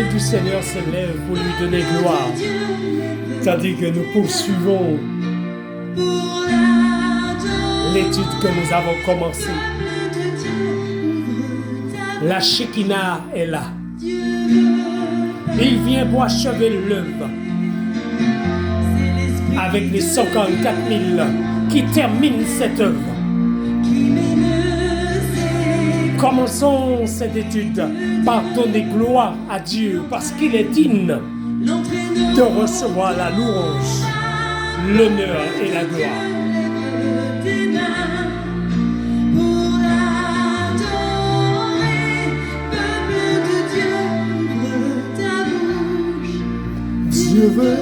l'autel du Seigneur s'élève pour lui donner gloire, tandis que nous poursuivons l'étude que nous avons commencée. La Shekinah est là. Il vient pour achever l'œuvre avec les 54 000 qui terminent cette œuvre. Commençons cette étude par donner gloire à Dieu parce qu'il est digne de recevoir la louange, l'honneur et la gloire. Dieu veut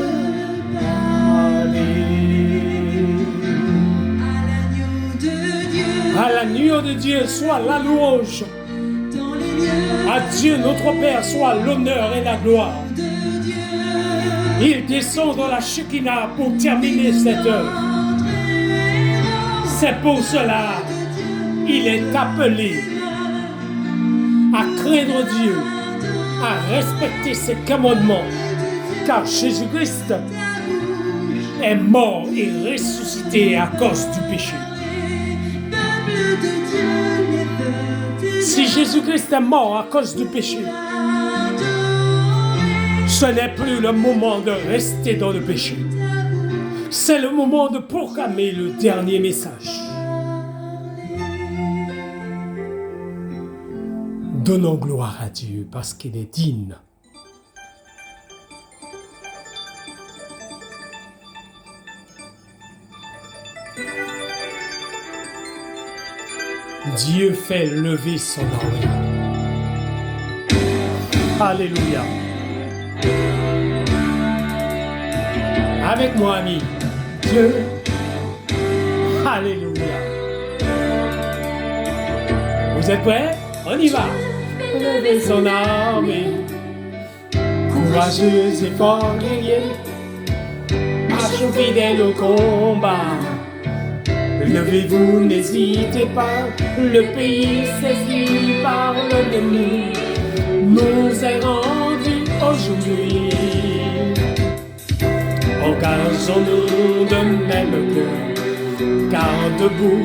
à l'agneau de Dieu soit la louange. À Dieu notre Père soit l'honneur et la gloire. Il descend dans la Shekinah pour terminer cette œuvre. C'est pour cela il est appelé à craindre Dieu, à respecter ses commandements, car Jésus-Christ est mort et ressuscité à cause du péché. Si Jésus-Christ est mort à cause du péché, ce n'est plus le moment de rester dans le péché. C'est le moment de proclamer le dernier message. Donnons gloire à Dieu parce qu'il est digne. Dieu fait lever son armée. Alléluia. Avec moi, ami. Dieu. Alléluia. Vous êtes prêts? On y va. Lever son armée. Courageux et fort guerrier. Marchons fidèles au combat. Levez-vous, n'hésitez pas, le pays saisi par l'ennemi nous est rendu aujourd'hui. Engageons-nous de même cœur, car debout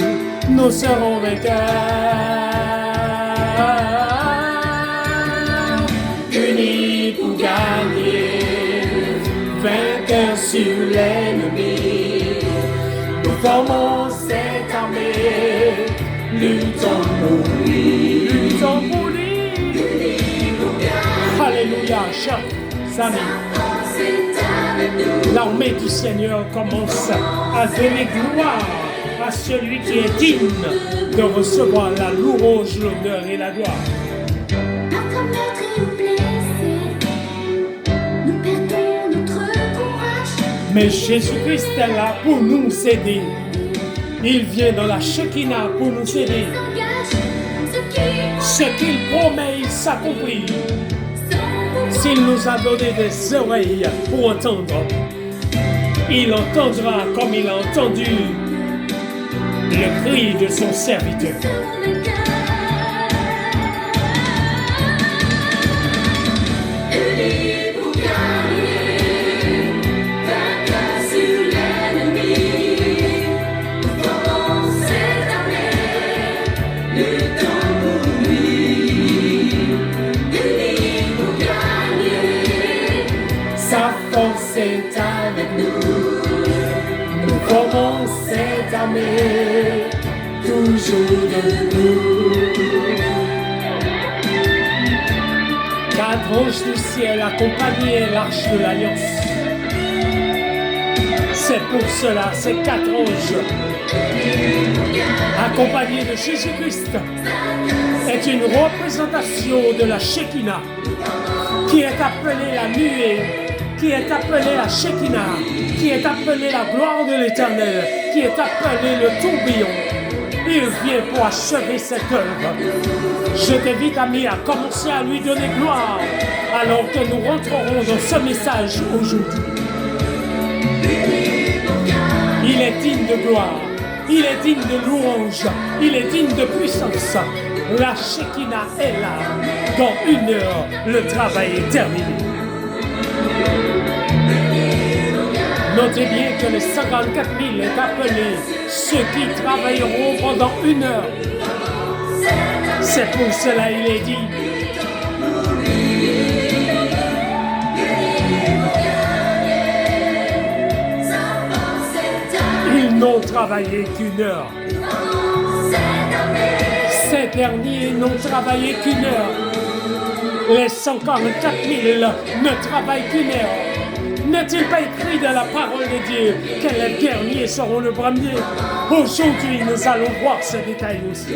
nous serons vainqueurs. Unis pour gagner, vainqueurs sur l'ennemi, nous formons cette armée, luttons pour lui, luttons pour lui. Alléluia, chers amis. L'armée du Seigneur commence à donner gloire à celui qui est digne de recevoir la louange, l'honneur et la gloire. Comme notre île blessé, nous perdons notre courage. Mais Jésus-Christ est là pour nous aider. Il vient dans la Shekinah pour nous aider. Ce qu'il promet, il s'accomplit. S'il nous a donné des oreilles pour entendre, il entendra comme il a entendu le cri de son serviteur. C'est avec nous, nous formons cette armée, toujours debout. 4 anges du ciel accompagnaient l'arche de l'Alliance. C'est pour cela, ces 4 anges, accompagnés de Jésus-Christ, est une représentation de la Shekinah, qui est appelée la nuée, qui est appelée la Shekinah, qui est appelée la gloire de l'Éternel, qui est appelée le tourbillon. Il vient pour achever cette œuvre. Je t'invite, ami, à commencer à lui donner gloire alors que nous rentrerons dans ce message aujourd'hui. Il est digne de gloire, il est digne de louange, il est digne de puissance. La Shekinah est là. Dans 1 heure, le travail est terminé. Notez bien que les 54 000 est appelé ceux qui travailleront pendant 1 heure. C'est pour cela il est dit. Ils n'ont travaillé qu'1 heure. Ces derniers n'ont travaillé qu'1 heure. Les 144 000 ne travaillent qu'1 heure. N'est-il pas écrit dans la parole de Dieu que les derniers seront le premier? Aujourd'hui, nous allons voir ce détail aussi.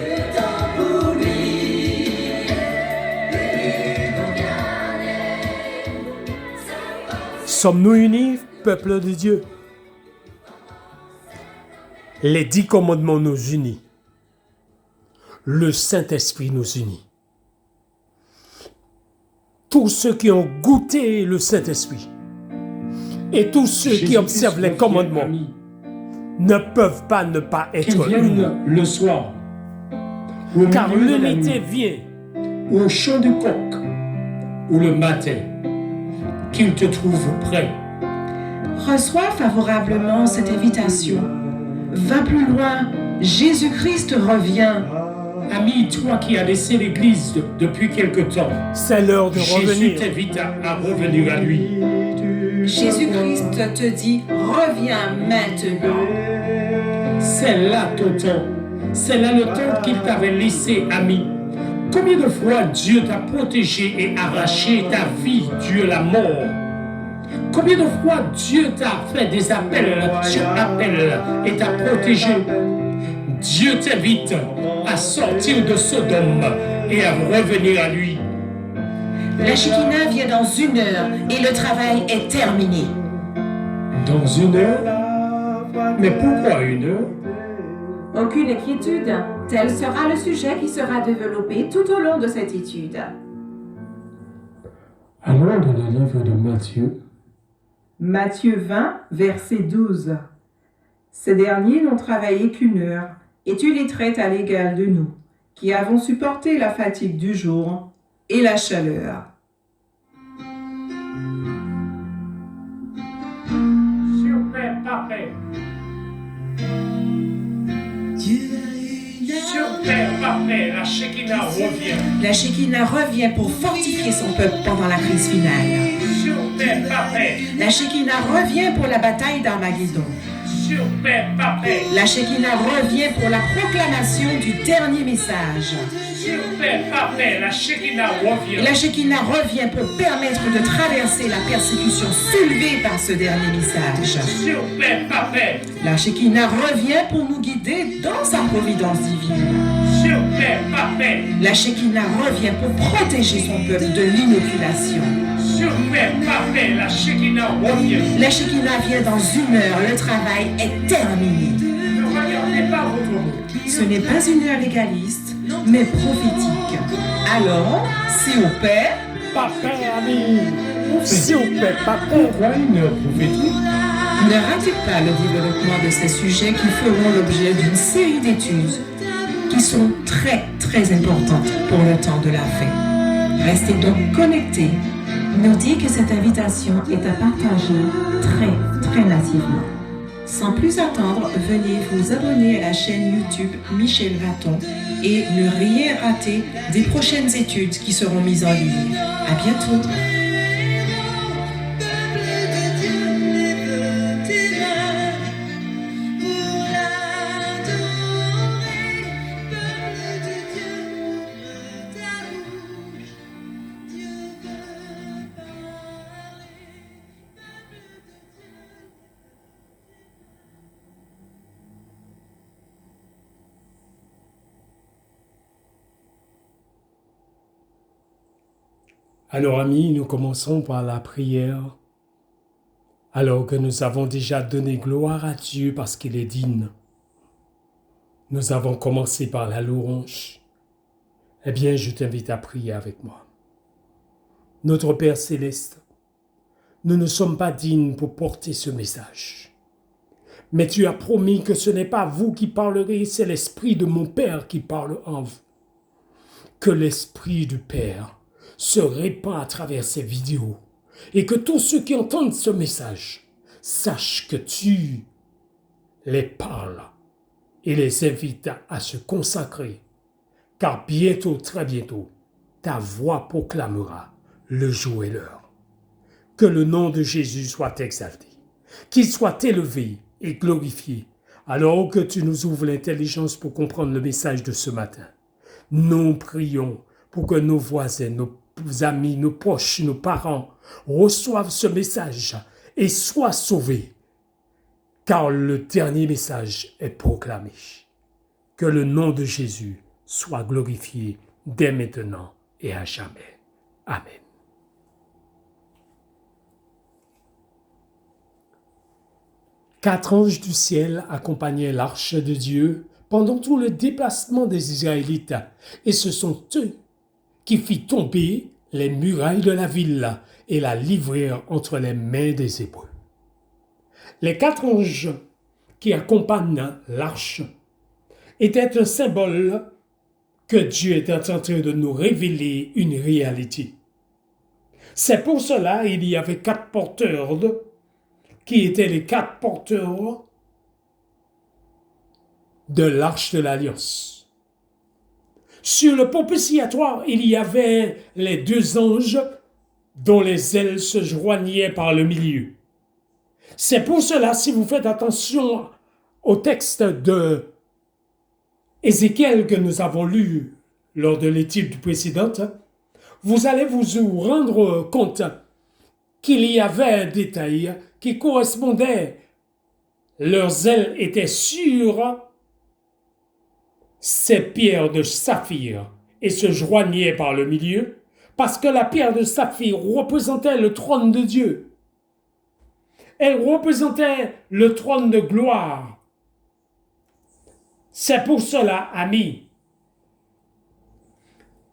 Sommes-nous unis, peuple de Dieu? Les 10 commandements nous unissent. Le Saint-Esprit nous unit. Tous ceux qui ont goûté le Saint-Esprit et tous ceux qui observent les commandements ne peuvent pas ne pas être unis. Le soir, Car l'unité vient ou au chant du coq, ou le matin, qu'il te trouve prêt. Reçois favorablement cette invitation. Va plus loin, Jésus-Christ revient. Ami, toi qui as laissé l'Église depuis quelque temps, c'est l'heure de Jésus revenir. t'invite à revenir à lui. Jésus-Christ te dit, reviens maintenant. C'est là ton temps. C'est là le temps qu'il t'avait laissé, ami. Combien de fois Dieu t'a protégé et arraché ta vie de la mort? Combien de fois Dieu t'a fait des appels sur appels et t'a protégé? Dieu t'invite à sortir de Sodome et à revenir à lui. La Shekinah vient dans 1 heure et le travail est terminé. Dans 1 heure? Mais pourquoi 1 heure? Aucune inquiétude, tel sera le sujet qui sera développé tout au long de cette étude. Allons dans le livre de Matthieu. Matthieu 20, verset 12. Ces derniers n'ont travaillé qu'1 heure, et tu les traites à l'égal de nous, qui avons supporté la fatigue du jour et la chaleur. Super parfait. Super parfait. La Shekinah revient. La Shekinah revient pour fortifier son peuple pendant la crise finale. Super parfait. La Shekinah revient pour la bataille d'Armageddon. Super parfait. La Shekinah revient pour la proclamation du dernier message. Super parfait. La Shekinah revient. La Shekinah revient pour permettre de traverser la persécution soulevée par ce dernier message. Super parfait. La Shekinah revient pour nous guider dans sa providence divine. Super parfait. La Shekinah revient pour protéger son peuple de l'inoculation. Super parfait. La Shekinah revient. La Shekinah vient dans 1 heure, le travail est terminé. Ne regardez pas votre mot. Ce n'est pas une heure légaliste, mais prophétique. Alors, si au Père, Parfait, ami. Super parfait. Pourquoi 1 heure prophétique? ne ratez pas le développement de ces sujets qui feront l'objet d'une série d'études qui sont très, très importantes pour le temps de la fin. Restez donc connectés. Nous dit que cette invitation est à partager très, très nativement. Sans plus attendre, venez vous abonner à la chaîne YouTube Michel Raton et ne rien rater des prochaines études qui seront mises en ligne. À bientôt! Alors amis, nous commençons par la prière. Alors que nous avons déjà donné gloire à Dieu parce qu'il est digne. Nous avons commencé par la louange. Eh bien, je t'invite à prier avec moi. Notre Père Céleste, nous ne sommes pas dignes pour porter ce message. Mais tu as promis que ce n'est pas vous qui parlerez, c'est l'Esprit de mon Père qui parle en vous. que l'Esprit du Père se répand à travers ces vidéos et que tous ceux qui entendent ce message sachent que tu les parles et les invites à se consacrer, car bientôt, très bientôt, ta voix proclamera le jour et l'heure. Que le nom de Jésus soit exalté, qu'il soit élevé et glorifié, alors que tu nous ouvres l'intelligence pour comprendre le message de ce matin. Nous prions pour que nos voisins, nos amis, nos proches, nos parents reçoivent ce message et soient sauvés, car le dernier message est proclamé. Que le nom de Jésus soit glorifié dès maintenant et à jamais. Amen. Quatre anges du ciel accompagnaient l'arche de Dieu pendant tout le déplacement des Israélites, et ce sont eux qui firent tomber les murailles de la ville et la livrèrent entre les mains des Hébreux. Les quatre anges qui accompagnent l'arche étaient un symbole que Dieu était en train de nous révéler une réalité. C'est pour cela qu'il y avait quatre porteurs qui étaient les quatre porteurs de l'arche de l'Alliance. Sur le propitiatoire, il y avait les deux anges dont les ailes se joignaient par le milieu. C'est pour cela, si vous faites attention au texte de Ézéchiel que nous avons lu lors de l'étude précédente, vous allez vous rendre compte qu'il y avait un détail qui correspondait. Leurs ailes étaient sur ces pierres de saphir et se joignaient par le milieu, parce que la pierre de saphir représentait le trône de Dieu. Elle représentait le trône de gloire. C'est pour cela, amis,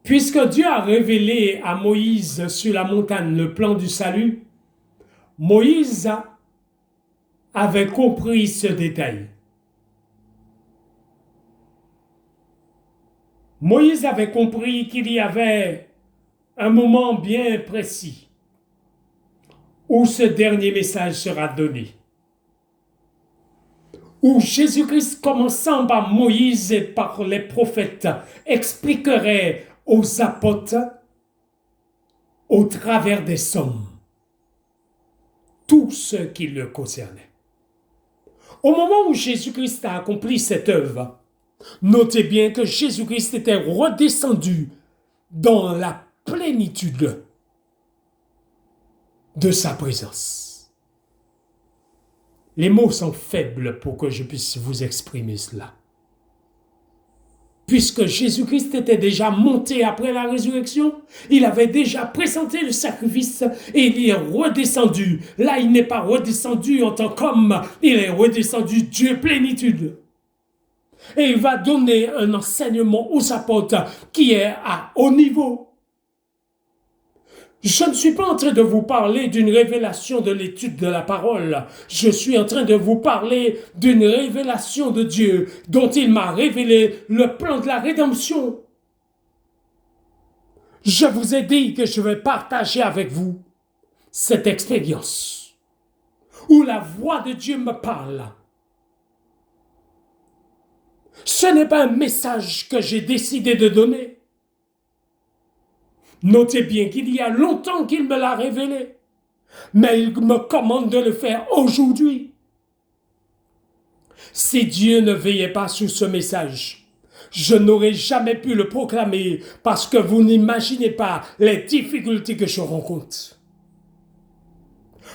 puisque Dieu a révélé à Moïse sur la montagne le plan du salut, Moïse avait compris ce détail. Moïse avait compris qu'il y avait un moment bien précis où ce dernier message sera donné. Où Jésus-Christ, commençant par Moïse et par les prophètes, expliquerait aux apôtres, au travers des sommes, tout ce qui le concernait. Au moment où Jésus-Christ a accompli cette œuvre, notez bien que Jésus-Christ était redescendu dans la plénitude de sa présence. Les mots sont faibles pour que je puisse vous exprimer cela. Puisque Jésus-Christ était déjà monté après la résurrection, il avait déjà présenté le sacrifice et il est redescendu. Là, il n'est pas redescendu en tant qu'homme, il est redescendu Dieu plénitude. Et il va donner un enseignement aux apôtres qui est à haut niveau. Je ne suis pas en train de vous parler d'une révélation de l'étude de la parole. Je suis en train de vous parler d'une révélation de Dieu dont il m'a révélé le plan de la rédemption. Je vous ai dit que je vais partager avec vous cette expérience où la voix de Dieu me parle. Ce n'est pas un message que j'ai décidé de donner. Notez bien qu'il y a longtemps qu'il me l'a révélé, mais il me commande de le faire aujourd'hui. Si Dieu ne veillait pas sur ce message, je n'aurais jamais pu le proclamer parce que vous n'imaginez pas les difficultés que je rencontre.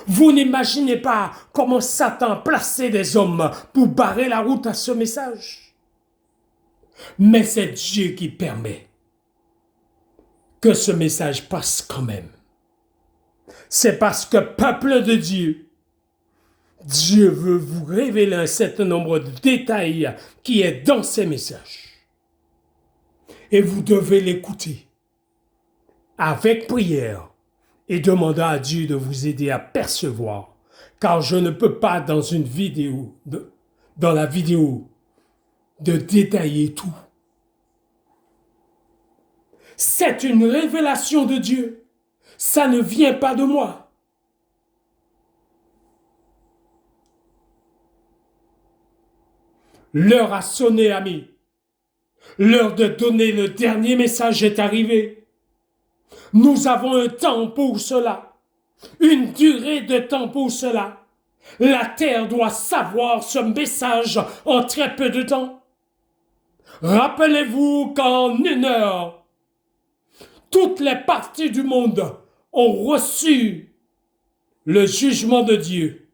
Vous n'imaginez pas comment Satan a placé des hommes pour barrer la route à ce message. Mais c'est Dieu qui permet que ce message passe quand même. C'est parce que, peuple de Dieu, Dieu veut vous révéler un certain nombre de détails qui est dans ces messages. Et vous devez l'écouter avec prière et demander à Dieu de vous aider à percevoir, car je ne peux pas dans la vidéo, de détailler tout. C'est une révélation de Dieu. Ça ne vient pas de moi. L'heure a sonné, amis. L'heure de donner le dernier message est arrivée. Nous avons un temps pour cela. Une durée de temps pour cela. La terre doit savoir ce message en très peu de temps. Rappelez-vous qu'en 1 heure, toutes les parties du monde ont reçu le jugement de Dieu.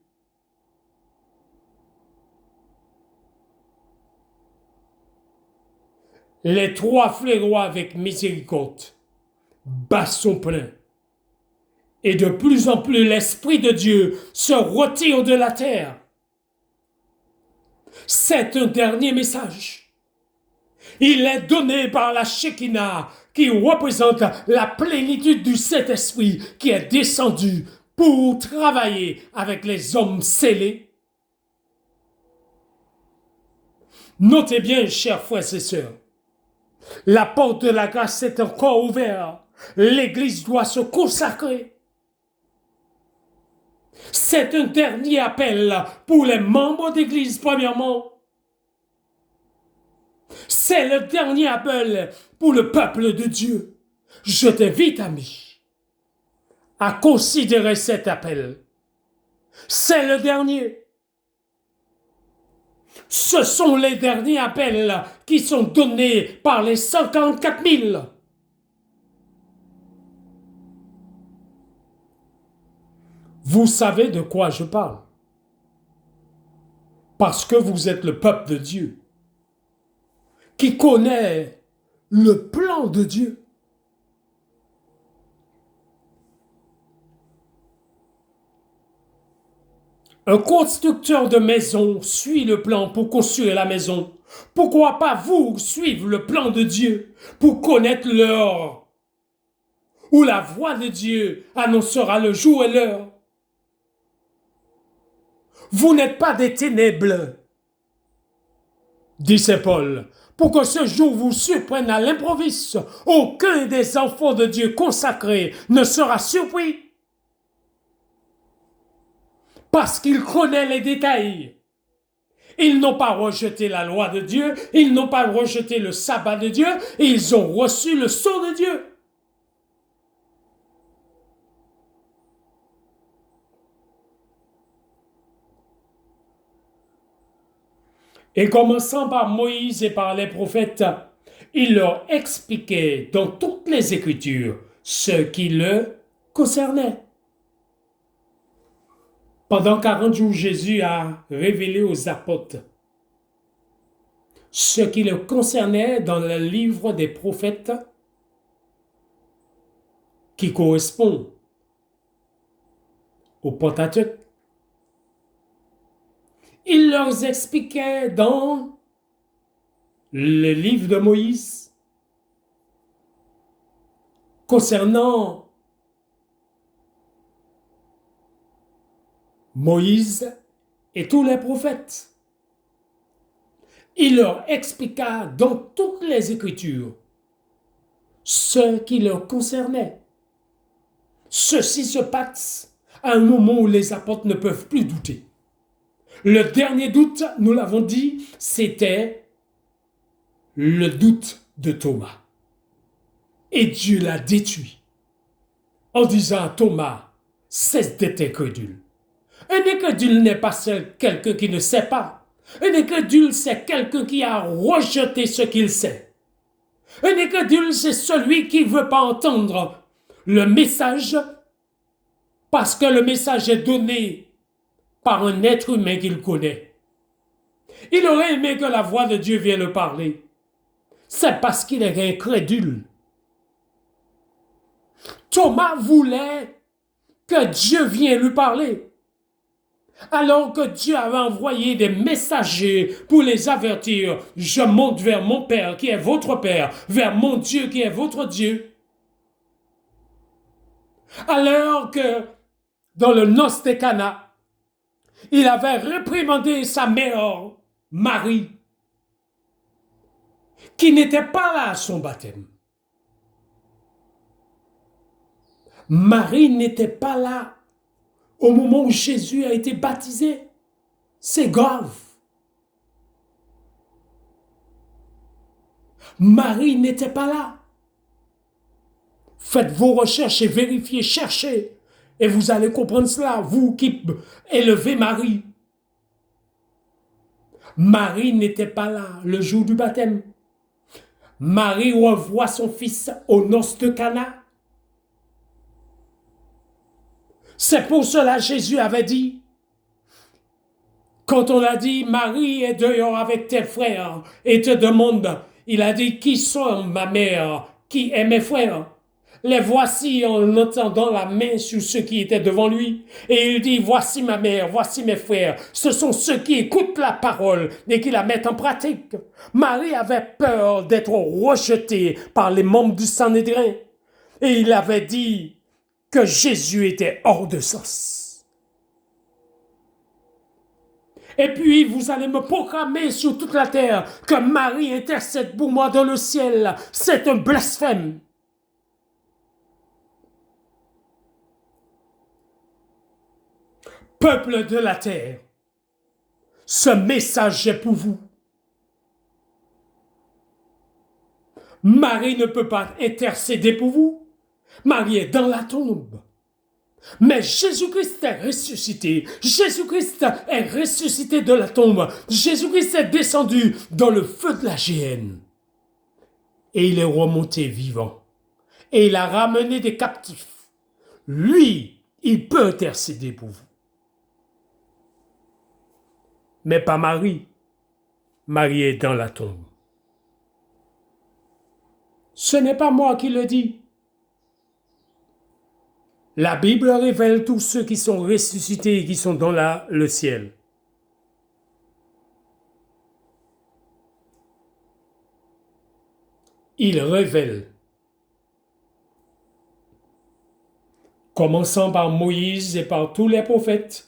Les 3 fléaux avec miséricorde, basson plein. Et de plus en plus, l'Esprit de Dieu se retire de la terre. C'est un dernier message. Il est donné par la Shekinah, qui représente la plénitude du Saint-Esprit qui est descendu pour travailler avec les hommes scellés. Notez bien, chers frères et sœurs, la porte de la grâce est encore ouverte. L'Église doit se consacrer. C'est un dernier appel pour les membres d'Église, premièrement. C'est le dernier appel pour le peuple de Dieu. Je t'invite, ami, à considérer cet appel. C'est le dernier. Ce sont les derniers appels qui sont donnés par les 54 000. Vous savez de quoi je parle. Parce que vous êtes le peuple de Dieu, qui connaît le plan de Dieu. Un constructeur de maison suit le plan pour construire la maison. Pourquoi pas vous suivre le plan de Dieu pour connaître l'heure où la voix de Dieu annoncera le jour et l'heure? Vous n'êtes pas des ténèbres, dit Saint Paul, pour que ce jour vous surprenne à l'improviste. Aucun des enfants de Dieu consacrés ne sera surpris. Parce qu'il connaît les détails. Ils n'ont pas rejeté la loi de Dieu, ils n'ont pas rejeté le sabbat de Dieu, et ils ont reçu le sceau de Dieu. Et commençant par Moïse et par les prophètes, il leur expliquait dans toutes les Écritures ce qui le concernait. Pendant 40 jours, Jésus a révélé aux apôtres ce qui le concernait dans le livre des prophètes qui correspond au Pentateuque. Il leur expliquait dans le livre de Moïse concernant Moïse et tous les prophètes. Il leur expliqua dans toutes les Écritures ce qui leur concernait. Ceci se passe à un moment où les apôtres ne peuvent plus douter. Le dernier doute, nous l'avons dit, c'était le doute de Thomas. Et Dieu l'a détruit en disant à Thomas, cesse d'être incrédule. Un incrédule n'est pas quelqu'un qui ne sait pas. Un incrédule, c'est quelqu'un qui a rejeté ce qu'il sait. Un incrédule, c'est celui qui ne veut pas entendre le message parce que le message est donné par un être humain qu'il connaît. Il aurait aimé que la voix de Dieu vienne le parler. C'est parce qu'il est incrédule. Thomas voulait que Dieu vienne lui parler. Alors que Dieu avait envoyé des messagers pour les avertir, je monte vers mon Père qui est votre Père, vers mon Dieu qui est votre Dieu. Alors que dans le noce de Cana, il avait réprimandé sa mère, Marie, qui n'était pas là à son baptême. Marie n'était pas là au moment où Jésus a été baptisé. C'est grave. Marie n'était pas là. Faites vos recherches et vérifiez, cherchez. Et vous allez comprendre cela, vous qui élevez Marie. Marie n'était pas là le jour du baptême. Marie revoit son fils aux noces de Cana. C'est pour cela que Jésus avait dit, quand on a dit, Marie est dehors avec tes frères et te demande, il a dit, qui sont ma mère, qui est mes frères? Les voici en entendant la main sur ceux qui étaient devant lui. Et il dit, voici ma mère, voici mes frères. Ce sont ceux qui écoutent la parole et qui la mettent en pratique. Marie avait peur d'être rejetée par les membres du Sanhédrin. Et il avait dit que Jésus était hors de sens. Et puis vous allez me proclamer sur toute la terre que Marie intercède pour moi dans le ciel. C'est un blasphème. Peuple de la terre, ce message est pour vous. Marie ne peut pas intercéder pour vous. Marie est dans la tombe. Mais Jésus-Christ est ressuscité. Jésus-Christ est ressuscité de la tombe. Jésus-Christ est descendu dans le feu de la géhenne. Et il est remonté vivant. Et il a ramené des captifs. Lui, il peut intercéder pour vous. Mais pas Marie. Marie est dans la tombe. Ce n'est pas moi qui le dis. La Bible révèle tous ceux qui sont ressuscités et qui sont dans le ciel. Il révèle, commençant par Moïse et par tous les prophètes,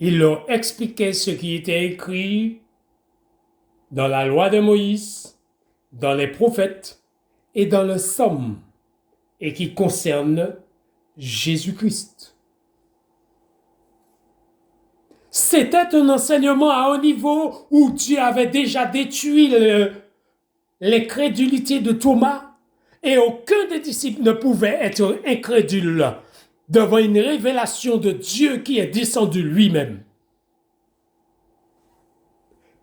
il leur expliquait ce qui était écrit dans la loi de Moïse, dans les prophètes et dans le psaume, et qui concerne Jésus-Christ. C'était un enseignement à haut niveau où Dieu avait déjà détruit l'incrédulité de Thomas et aucun des disciples ne pouvait être incrédule devant une révélation de Dieu qui est descendu lui-même.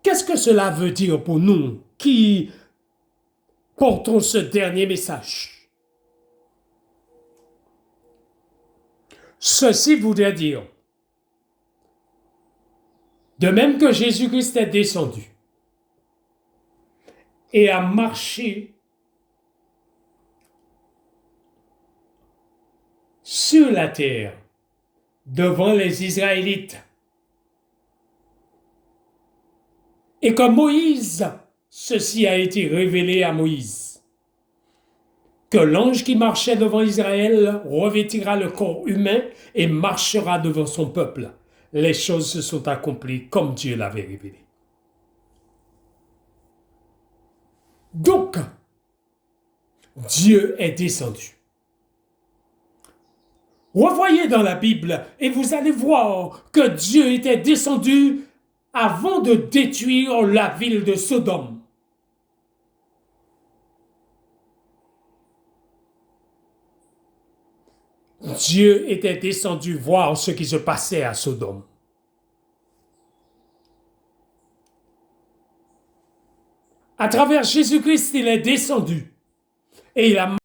Qu'est-ce que cela veut dire pour nous qui portons ce dernier message? Ceci voudrait dire, de même que Jésus-Christ est descendu et a marché sur la terre devant les Israélites, et que Moïse, ceci a été révélé à Moïse, que l'ange qui marchait devant Israël revêtira le corps humain et marchera devant son peuple. Les choses se sont accomplies comme Dieu l'avait révélé. Donc, Dieu est descendu. Revoyez dans la Bible et vous allez voir que Dieu était descendu avant de détruire la ville de Sodome. Dieu était descendu voir ce qui se passait à Sodome. À travers Jésus-Christ, il est descendu et il a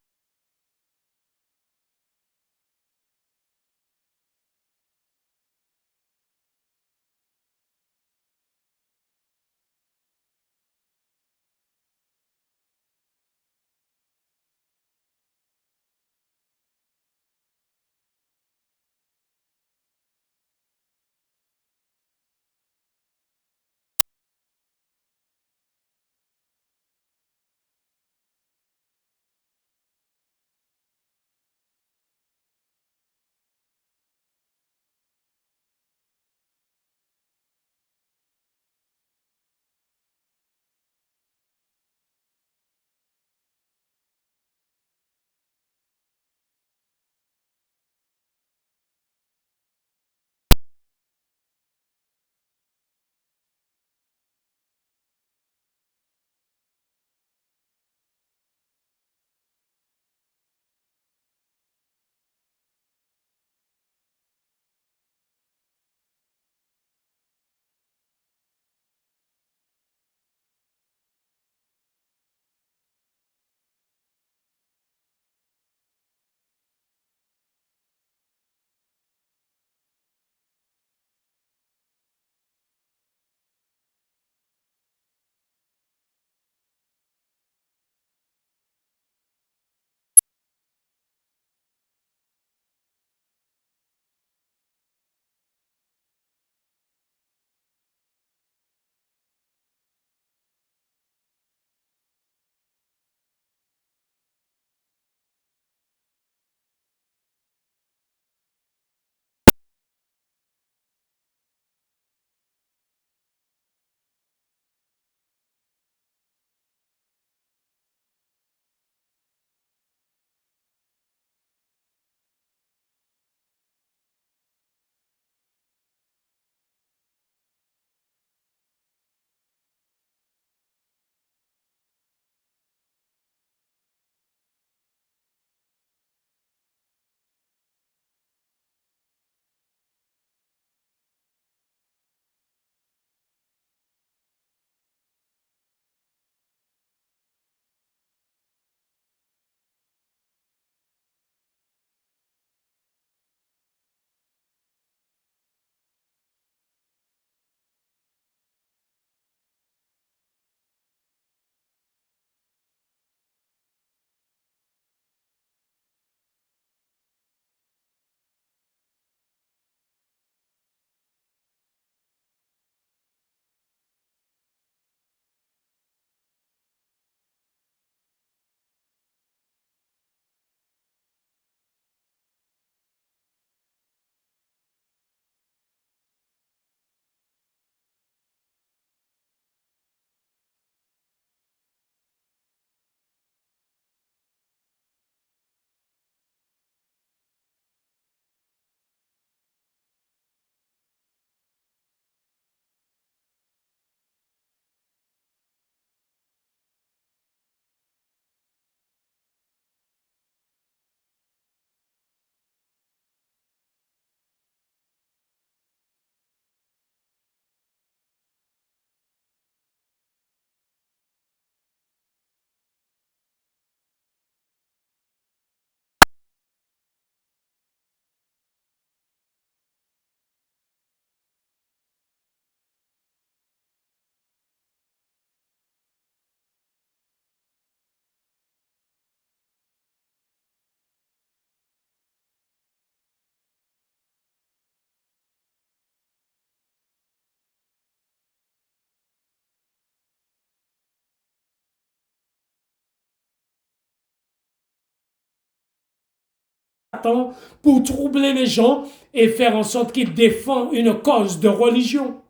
Satan pour troubler les gens et faire en sorte qu'ils défendent une cause de religion.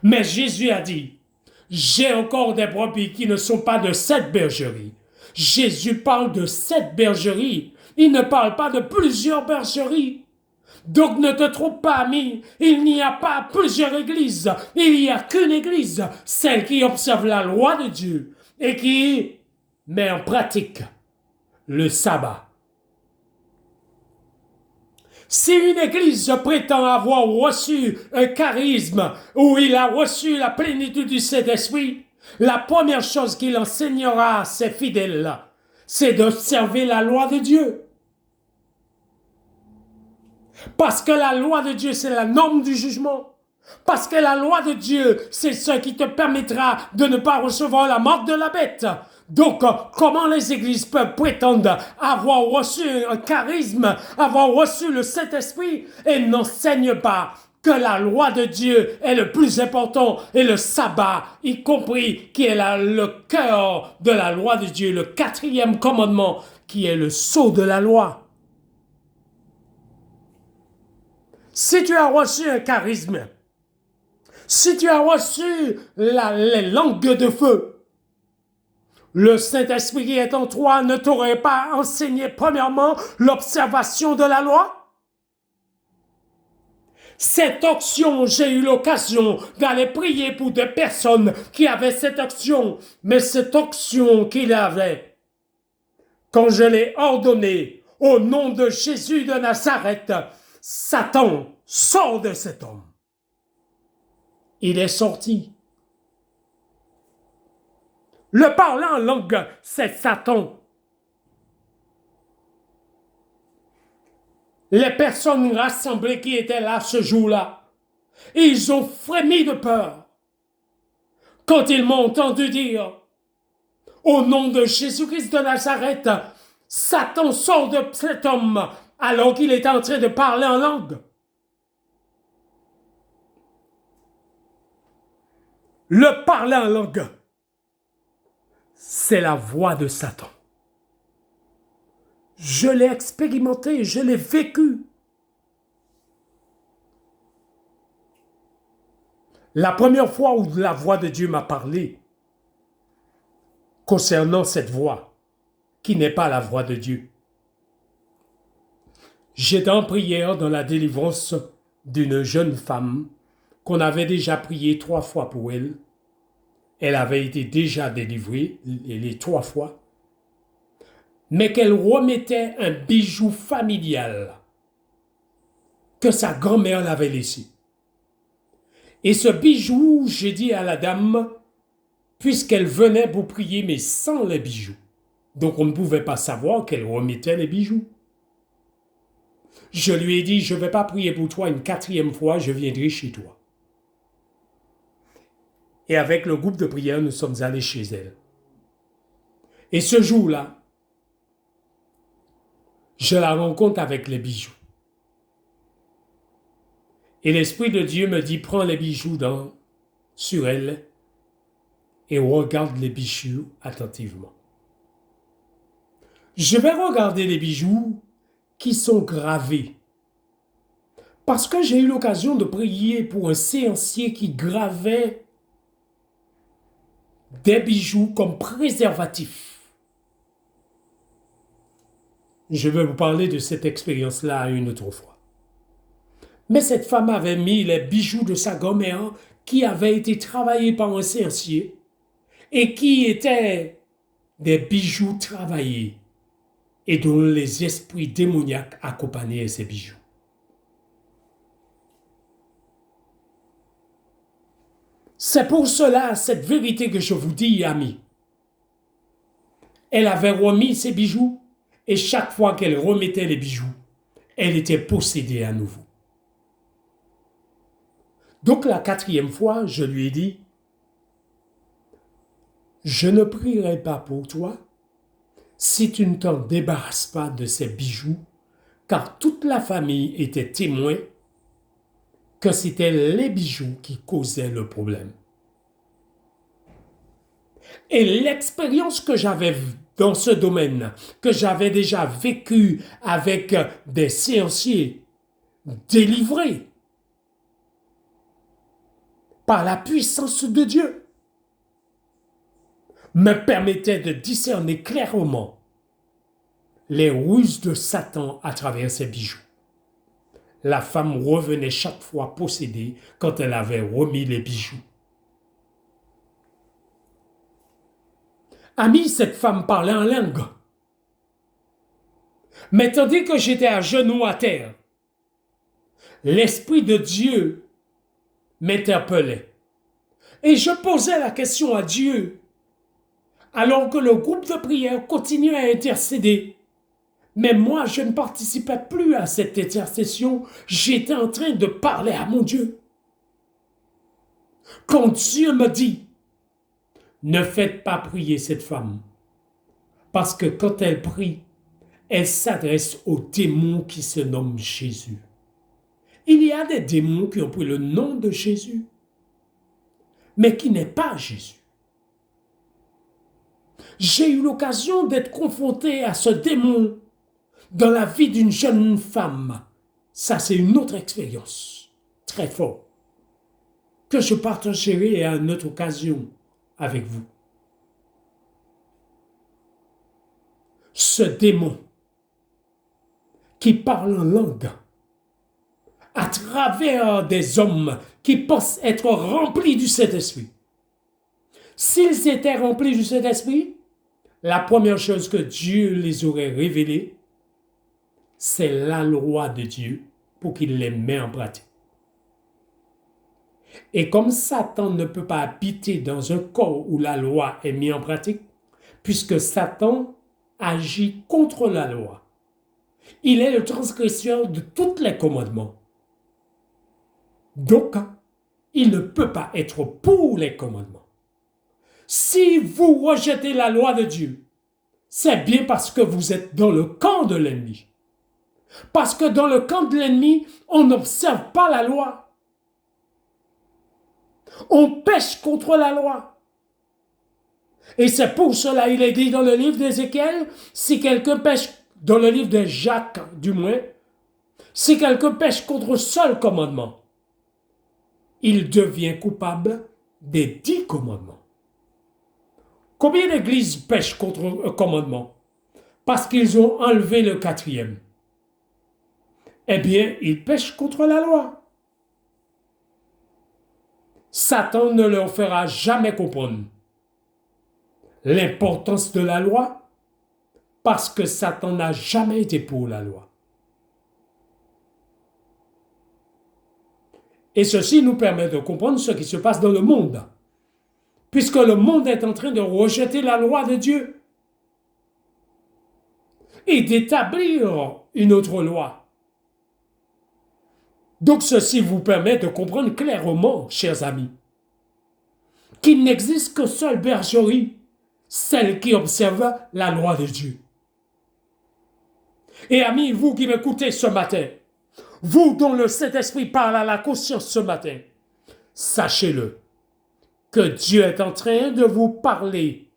Mais Jésus a dit, j'ai encore des brebis qui ne sont pas de cette bergerie. Jésus parle de cette bergerie. Il ne parle pas de plusieurs bergeries. Donc ne te trompe pas, ami, il n'y a pas plusieurs églises. Il n'y a qu'une église, celle qui observe la loi de Dieu et qui met en pratique le sabbat. Si une église prétend avoir reçu un charisme où il a reçu la plénitude du Saint-Esprit, la première chose qu'il enseignera à ses fidèles, c'est d'observer la loi de Dieu. Parce que la loi de Dieu, c'est la norme du jugement. Parce que la loi de Dieu, c'est ce qui te permettra de ne pas recevoir la marque de la bête. Donc, comment les églises peuvent prétendre avoir reçu un charisme, avoir reçu le Saint-Esprit et n'enseignent pas que la loi de Dieu est le plus important et le sabbat, y compris, qui est le cœur de la loi de Dieu, le 4e commandement, qui est le sceau de la loi. Si tu as reçu un charisme, si tu as reçu les langues de feu, le Saint-Esprit qui est en toi ne t'aurait pas enseigné premièrement l'observation de la loi? Cette onction, j'ai eu l'occasion d'aller prier pour des personnes qui avaient cette onction, mais cette onction qu'il avait, quand je l'ai ordonnée au nom de Jésus de Nazareth, Satan sort de cet homme. Il est sorti. Le parler en langue, c'est Satan. Les personnes rassemblées qui étaient là ce jour-là, ils ont frémi de peur quand ils m'ont entendu dire, au nom de Jésus-Christ de Nazareth, Satan sort de cet homme alors qu'il est en train de parler en langue. Le parler en langue, c'est la voix de Satan. Je l'ai expérimenté, je l'ai vécu. La première fois où la voix de Dieu m'a parlé concernant cette voix, qui n'est pas la voix de Dieu, j'étais en prière dans la délivrance d'une jeune femme qu'on avait déjà prié 3 fois pour elle. Elle avait été déjà délivrée les 3 fois, mais qu'elle remettait un bijou familial que sa grand-mère l'avait laissé. Et ce bijou, j'ai dit à la dame, puisqu'elle venait pour prier, mais sans les bijoux. Donc on ne pouvait pas savoir qu'elle remettait les bijoux. Je lui ai dit, je ne vais pas prier pour toi une 4e fois, je viendrai chez toi. Et avec le groupe de prière, nous sommes allés chez elle. Et ce jour-là, je la rencontre avec les bijoux. Et l'Esprit de Dieu me dit, prends les bijoux sur elle et regarde les bijoux attentivement. Je vais regarder les bijoux qui sont gravés. Parce que j'ai eu l'occasion de prier pour un séancier qui gravait des bijoux comme préservatifs. Je vais vous parler de cette expérience-là une autre fois. Mais cette femme avait mis les bijoux de sa grand-mère qui avaient été travaillés par un séancier et qui étaient des bijoux travaillés et dont les esprits démoniaques accompagnaient ces bijoux. C'est pour cela, cette vérité que je vous dis, amis. Elle avait remis ses bijoux et chaque fois qu'elle remettait les bijoux, elle était possédée à nouveau. Donc la 4e fois, je lui ai dit, je ne prierai pas pour toi si tu ne t'en débarrasses pas de ces bijoux, car toute la famille était témoin que c'était les bijoux qui causaient le problème. Et l'expérience que j'avais dans ce domaine, que j'avais déjà vécu avec des séanciers délivrés par la puissance de Dieu, me permettait de discerner clairement les ruses de Satan à travers ses bijoux. La femme revenait chaque fois possédée quand elle avait remis les bijoux. Ami, cette femme parlait en langue. Mais tandis que j'étais à genoux à terre, l'Esprit de Dieu m'interpellait. Et je posais la question à Dieu, alors que le groupe de prière continuait à intercéder. Mais moi, je ne participais plus à cette intercession. J'étais en train de parler à mon Dieu. Quand Dieu me dit, ne faites pas prier cette femme, parce que quand elle prie, elle s'adresse au démon qui se nomme Jésus. Il y a des démons qui ont pris le nom de Jésus, mais qui n'est pas Jésus. J'ai eu l'occasion d'être confronté à ce démon dans la vie d'une jeune femme. Ça, c'est une autre expérience très forte que je partagerai à une autre occasion avec vous. Ce démon qui parle en langue à travers des hommes qui pensent être remplis du Saint-Esprit. S'ils étaient remplis du Saint-Esprit, la première chose que Dieu les aurait révélée, c'est la loi de Dieu pour qu'ils les mettent en pratique. Et comme Satan ne peut pas habiter dans un corps où la loi est mise en pratique, puisque Satan agit contre la loi, il est le transgresseur de tous les commandements. Donc, il ne peut pas être pour les commandements. Si vous rejetez la loi de Dieu, c'est bien parce que vous êtes dans le camp de l'ennemi. Parce que dans le camp de l'ennemi, on n'observe pas la loi. On pêche contre la loi. Et c'est pour cela, il est dit dans le livre d'Ézéchiel, si quelqu'un pêche, dans le livre de Jacques du moins, si quelqu'un pêche contre un seul commandement, il devient coupable des 10 commandements. Combien d'églises pêchent contre un commandement? Parce qu'ils ont enlevé le 4e. Eh bien, ils pêchent contre la loi. Satan ne leur fera jamais comprendre l'importance de la loi parce que Satan n'a jamais été pour la loi. Et ceci nous permet de comprendre ce qui se passe dans le monde, puisque le monde est en train de rejeter la loi de Dieu et d'établir une autre loi. Donc ceci vous permet de comprendre clairement, chers amis, qu'il n'existe qu'une seule bergerie, celle qui observe la loi de Dieu. Et amis, vous qui m'écoutez ce matin, vous dont le Saint-Esprit parle à la conscience ce matin, sachez-le, que Dieu est en train de vous parler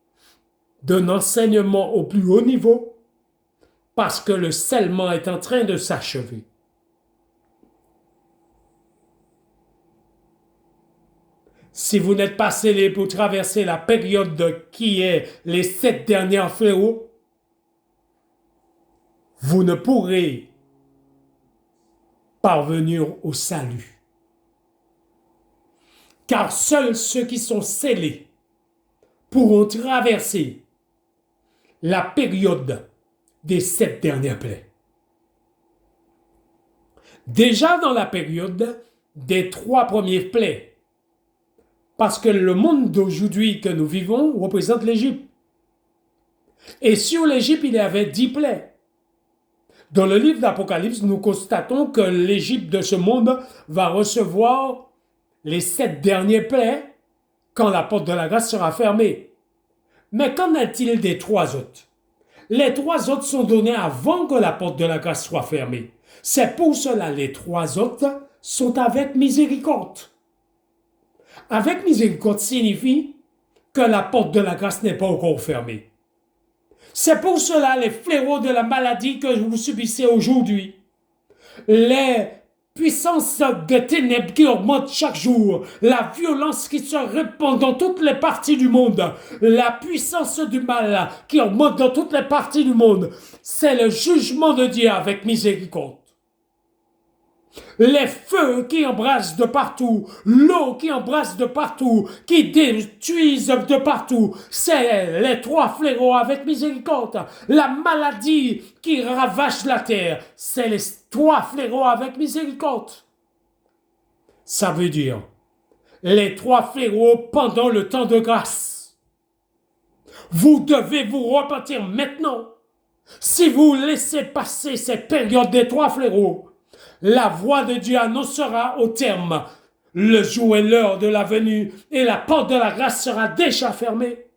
d'un enseignement au plus haut niveau parce que le scellement est en train de s'achever. Si vous n'êtes pas scellé pour traverser la période qui est les 7 derniers fléaux, vous ne pourrez parvenir au salut. Car seuls ceux qui sont scellés pourront traverser la période des 7 dernières plaies. Déjà dans la période des 3 premières plaies, parce que le monde d'aujourd'hui que nous vivons représente l'Égypte. Et sur l'Égypte, il y avait 10 plaies. Dans le livre d'Apocalypse, nous constatons que l'Égypte de ce monde va recevoir les 7 dernières plaies quand la porte de la grâce sera fermée. Mais qu'en est-il des 3 autres? Les 3 autres sont donnés avant que la porte de la grâce soit fermée. C'est pour cela les 3 autres sont avec miséricorde. Avec miséricorde signifie que la porte de la grâce n'est pas encore fermée. C'est pour cela les fléaux de la maladie que vous subissez aujourd'hui, les puissances de ténèbres qui augmentent chaque jour, la violence qui se répand dans toutes les parties du monde, la puissance du mal qui augmente dans toutes les parties du monde, c'est le jugement de Dieu avec miséricorde. Les feux qui embrassent de partout, l'eau qui embrasse de partout, qui détruisent de partout, c'est les trois fléaux avec miséricorde. La maladie qui ravage la terre, c'est les trois fléaux avec miséricorde. Ça veut dire les trois fléaux pendant le temps de grâce. Vous devez vous repentir maintenant. Si vous laissez passer cette période des trois fléaux, la voix de Dieu annoncera au terme le jour et l'heure de la venue et la porte de la grâce sera déjà fermée.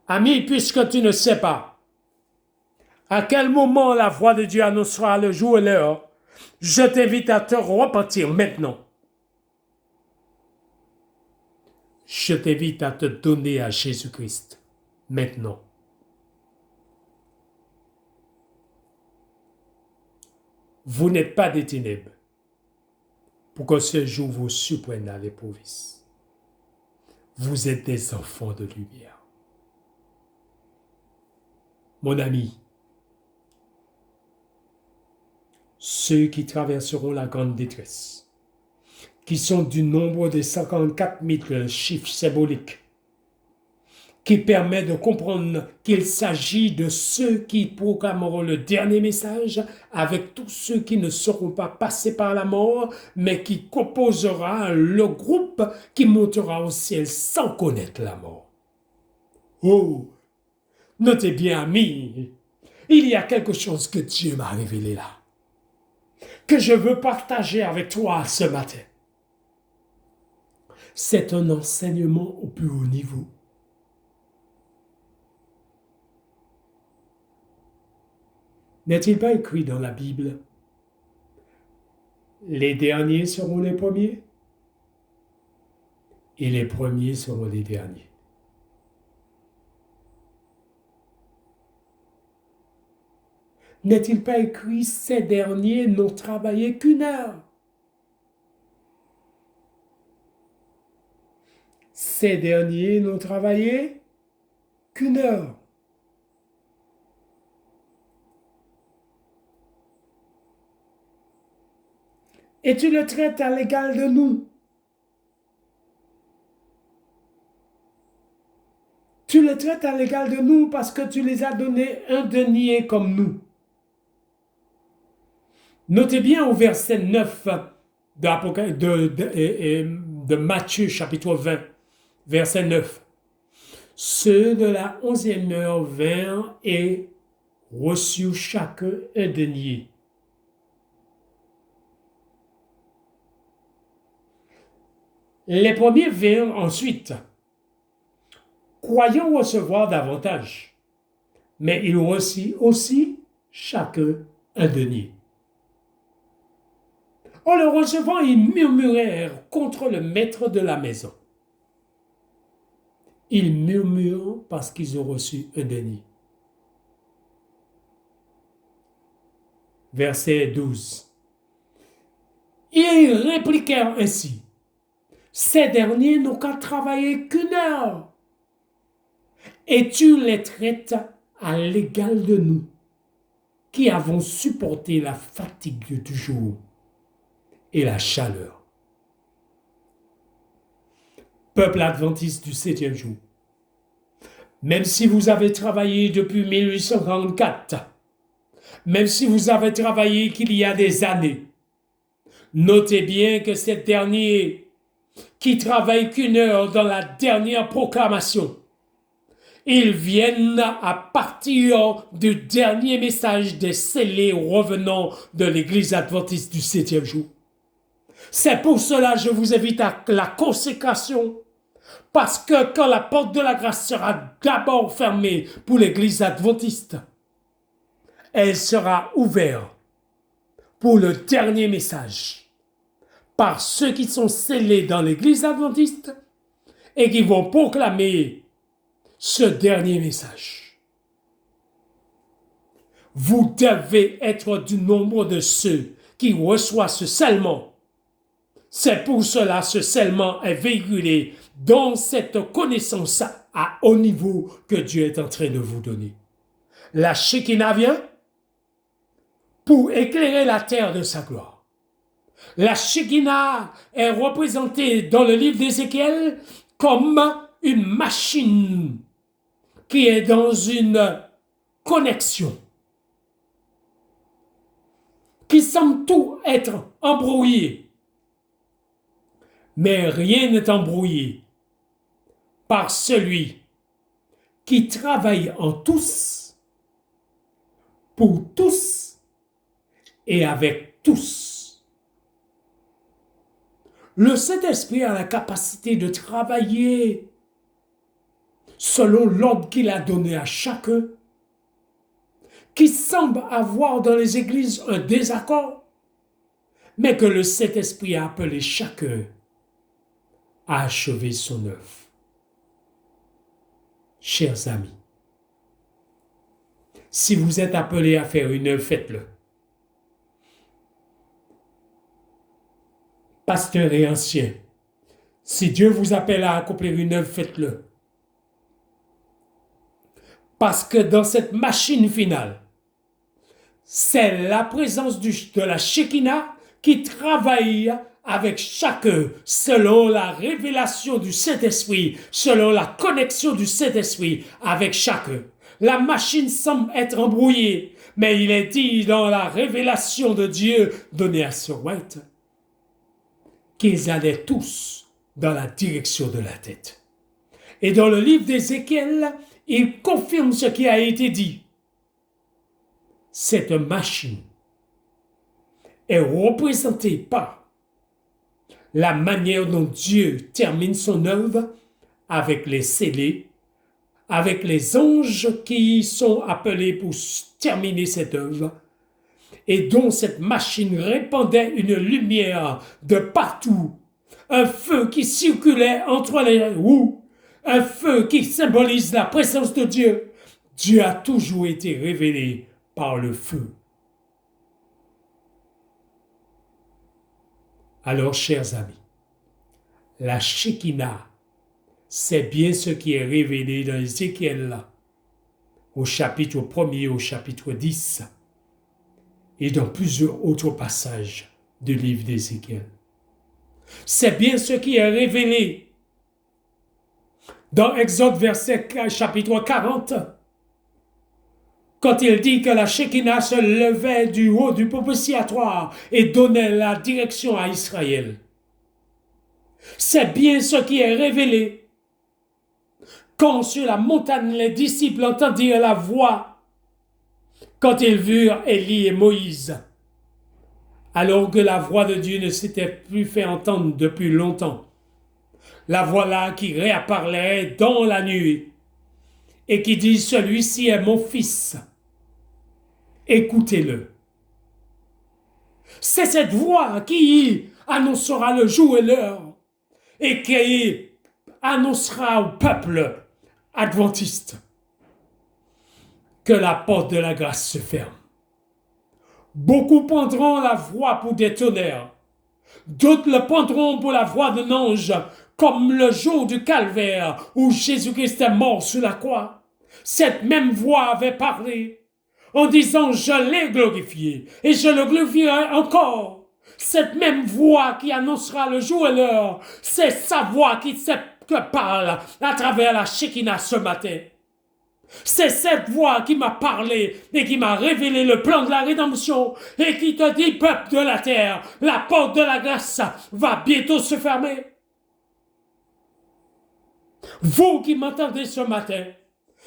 Ami, puisque tu ne sais pas à quel moment la voix de Dieu annoncera le jour et l'heure, je t'invite à te repentir maintenant. Je t'invite à te donner à Jésus-Christ maintenant. Vous n'êtes pas des ténèbres pour que ce jour vous surprenne à l'épouvisse. Vous êtes des enfants de lumière. Mon ami, ceux qui traverseront la grande détresse, qui sont du nombre de 54 000, le chiffre symbolique, qui permet de comprendre qu'il s'agit de ceux qui proclameront le dernier message avec tous ceux qui ne seront pas passés par la mort, mais qui composera le groupe qui montera au ciel sans connaître la mort. Oh, notez bien, amis, il y a quelque chose que Dieu m'a révélé là, que je veux partager avec toi ce matin. C'est un enseignement au plus haut niveau. N'est-il pas écrit dans la Bible, les derniers seront les premiers et les premiers seront les derniers? N'est-il pas écrit, ces derniers n'ont travaillé qu'une heure? Ces derniers n'ont travaillé qu'une heure. Et tu le traites à l'égal de nous. Tu le traites à l'égal de nous parce que tu les as donné un denier comme nous. Notez bien au verset 9 de Matthieu chapitre 20, verset 9. Ceux de la 11e heure vinrent et reçurent chacun un denier. Les premiers vinrent ensuite, croyant recevoir davantage, mais ils reçurent aussi chacun un denier. En le recevant, ils murmurèrent contre le maître de la maison. Ils murmurent parce qu'ils ont reçu un denier. Verset 12. Ils répliquèrent ainsi. Ces derniers n'ont qu'à travailler qu'une heure. Et tu les traites à l'égal de nous, qui avons supporté la fatigue du jour et la chaleur. Peuple adventiste du 7e jour, même si vous avez travaillé depuis 1844, même si vous avez travaillé qu'il y a des années, notez bien que ces derniers qui travaillent qu'une heure dans la dernière proclamation, ils viennent à partir du dernier message des scellés revenants de l'Église adventiste du 7e jour. C'est pour cela que je vous invite à la consécration, parce que quand la porte de la grâce sera d'abord fermée pour l'Église adventiste, elle sera ouverte pour le dernier message par ceux qui sont scellés dans l'Église adventiste et qui vont proclamer ce dernier message. Vous devez être du nombre de ceux qui reçoivent ce scellement. C'est pour cela que ce scellement est véhiculé dans cette connaissance à haut niveau que Dieu est en train de vous donner. La Shekinah vient pour éclairer la terre de sa gloire. La Shekinah est représentée dans le livre d'Ézéchiel comme une machine qui est dans une connexion, qui semble tout être embrouillé. Mais rien n'est embrouillé par celui qui travaille en tous, pour tous et avec tous. Le Saint-Esprit a la capacité de travailler selon l'ordre qu'il a donné à chacun, qui semble avoir dans les églises un désaccord, mais que le Saint-Esprit a appelé chacun à achever son œuvre. Chers amis, si vous êtes appelés à faire une œuvre, faites-le. Pasteur et ancien, si Dieu vous appelle à accomplir une œuvre, faites-le. Parce que dans cette machine finale, c'est la présence de la Shekinah qui travaille avec chacun selon la révélation du Saint-Esprit, selon la connexion du Saint-Esprit avec chacun. La machine semble être embrouillée, mais il est dit dans la révélation de Dieu donnée à Sir White qu'ils allaient tous dans la direction de la tête. Et dans le livre d'Ézéchiel, il confirme ce qui a été dit. Cette machine est représentée par la manière dont Dieu termine son œuvre avec les scellés, avec les anges qui sont appelés pour terminer cette œuvre, et dont cette machine répandait une lumière de partout, un feu qui circulait entre les roues, un feu qui symbolise la présence de Dieu. Dieu a toujours été révélé par le feu. Alors, chers amis, la Shekinah, c'est bien ce qui est révélé dans Ézéchiel, au chapitre 1er, au chapitre 10, et dans plusieurs autres passages du livre d'Ézéchiel. C'est bien ce qui est révélé dans Exode chapitre 40, quand il dit que la Shekinah se levait du haut du propitiatoire et donnait la direction à Israël. C'est bien ce qui est révélé quand sur la montagne les disciples entendirent la voix, quand ils virent Élie et Moïse, alors que la voix de Dieu ne s'était plus fait entendre depuis longtemps. La voilà qui réapparaît dans la nuit et qui dit « Celui-ci est mon fils, écoutez-le ». C'est cette voix qui annoncera le jour et l'heure et qui annoncera au peuple adventiste que la porte de la grâce se ferme. Beaucoup prendront la voix pour des tonnerres, d'autres le prendront pour la voix d'un ange, comme le jour du calvaire où Jésus-Christ est mort sur la croix. Cette même voix avait parlé en disant « Je l'ai glorifié et je le glorifierai encore ». Cette même voix qui annoncera le jour et l'heure, c'est sa voix qui parle à travers la Shekinah ce matin. C'est cette voix qui m'a parlé et qui m'a révélé le plan de la rédemption et qui te dit, peuple de la terre, la porte de la grâce va bientôt se fermer. Vous qui m'entendez ce matin,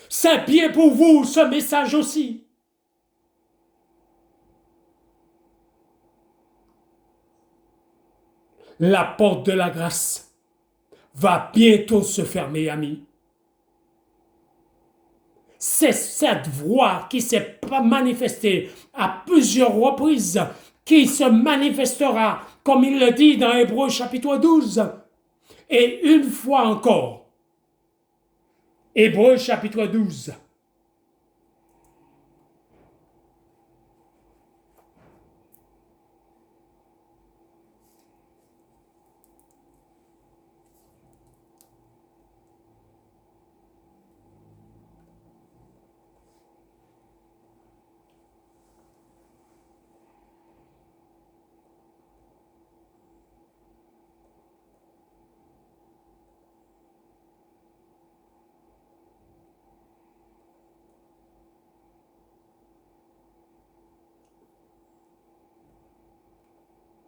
c'est bien pour vous ce message aussi. La porte de la grâce va bientôt se fermer, amis. C'est cette voix qui s'est manifestée à plusieurs reprises, qui se manifestera, comme il le dit dans Hébreux chapitre 12, et une fois encore. Hébreux chapitre 12.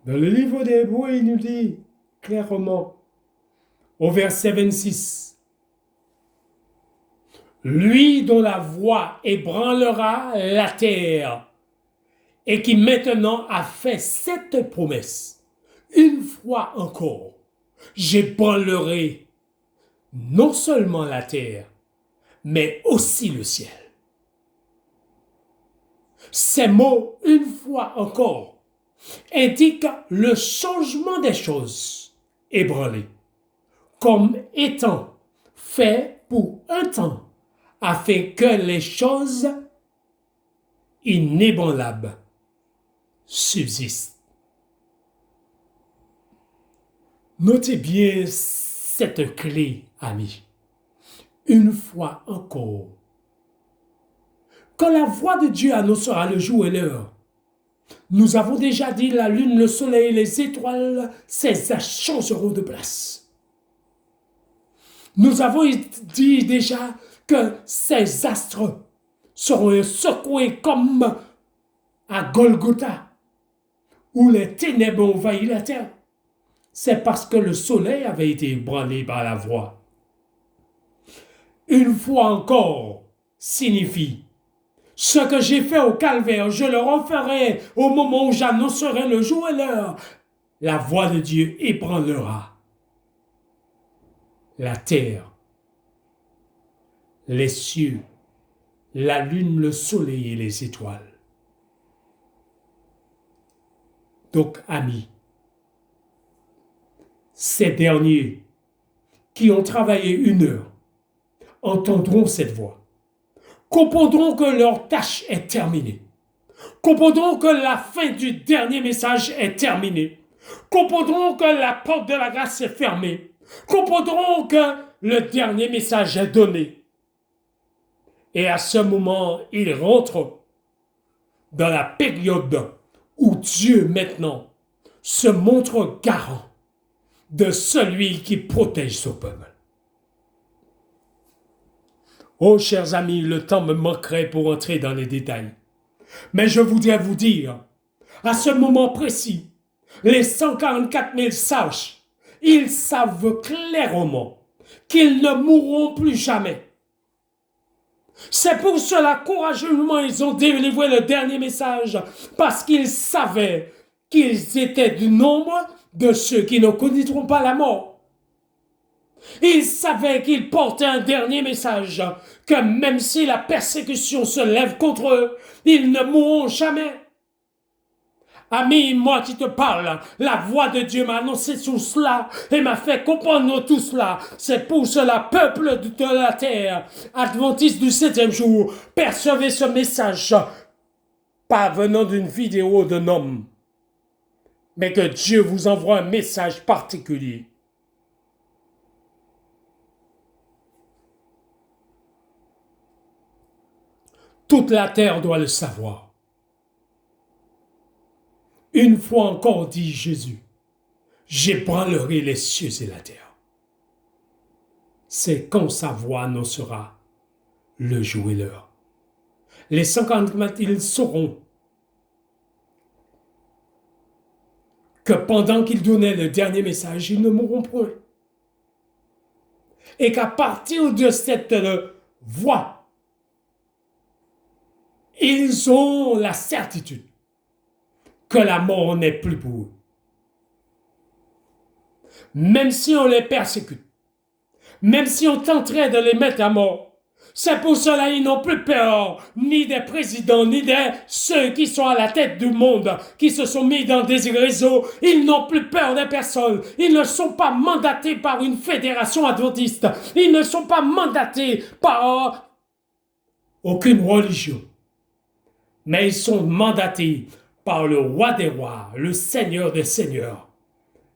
Dans le livre des Hébreux, il nous dit clairement, au verset 26, « Lui dont la voix ébranlera la terre, et qui maintenant a fait cette promesse, une fois encore, j'ébranlerai non seulement la terre, mais aussi le ciel. » Ces mots, une fois encore, indique le changement des choses ébranlées, comme étant fait pour un temps, afin que les choses inébranlables subsistent. Notez bien cette clé, amis. Une fois encore, quand la voix de Dieu annoncera le jour et l'heure, nous avons déjà dit la lune, le soleil, les étoiles, ces astres changeront de place. Nous avons dit déjà que ces astres seront secoués comme à Golgotha, où les ténèbres ont envahi la terre. C'est parce que le soleil avait été ébranlé par la voix. Une fois encore signifie ce que j'ai fait au calvaire, je le referai au moment où j'annoncerai le jour et l'heure. La voix de Dieu ébranlera la terre, les cieux, la lune, le soleil et les étoiles. Donc, amis, ces derniers qui ont travaillé 1 heure entendront cette voix. Comprendront que leur tâche est terminée. Comprendront que la fin du dernier message est terminée. Comprendront que la porte de la grâce est fermée. Comprendront que le dernier message est donné. Et à ce moment, ils rentrent dans la période où Dieu maintenant se montre garant de celui qui protège son peuple. Oh, chers amis, le temps me manquerait pour entrer dans les détails. Mais je voudrais vous dire, à ce moment précis, les 144 000 sages, ils savent clairement qu'ils ne mourront plus jamais. C'est pour cela, courageusement, ils ont délivré le dernier message, parce qu'ils savaient qu'ils étaient du nombre de ceux qui ne connaîtront pas la mort. Ils savaient qu'ils portaient un dernier message, que même si la persécution se lève contre eux, ils ne mourront jamais. Ami, moi qui te parle, la voix de Dieu m'a annoncé tout cela et m'a fait comprendre tout cela. C'est pour cela, peuple de la terre, adventiste du 7e jour, percevez ce message, pas venant d'une vidéo d'un homme, mais que Dieu vous envoie un message particulier. Toute la terre doit le savoir. Une fois encore, dit Jésus, j'ébranlerai les cieux et la terre. C'est quand sa voix annoncera le jour et l'heure. Les 50 maîtres, ils sauront que pendant qu'ils donnaient le dernier message, ils ne mourront point. Et qu'à partir de cette voix, ils ont la certitude que la mort n'est plus pour eux. Même si on les persécute, même si on tenterait de les mettre à mort, C'est pour cela qu'ils n'ont plus peur, ni des présidents, ni de ceux qui sont à la tête du monde, qui se sont mis dans des réseaux. Ils n'ont plus peur des personnes. Ils ne sont pas mandatés par une fédération adventiste. Ils ne sont pas mandatés par aucune religion. Mais ils sont mandatés par le roi des rois, le Seigneur des seigneurs.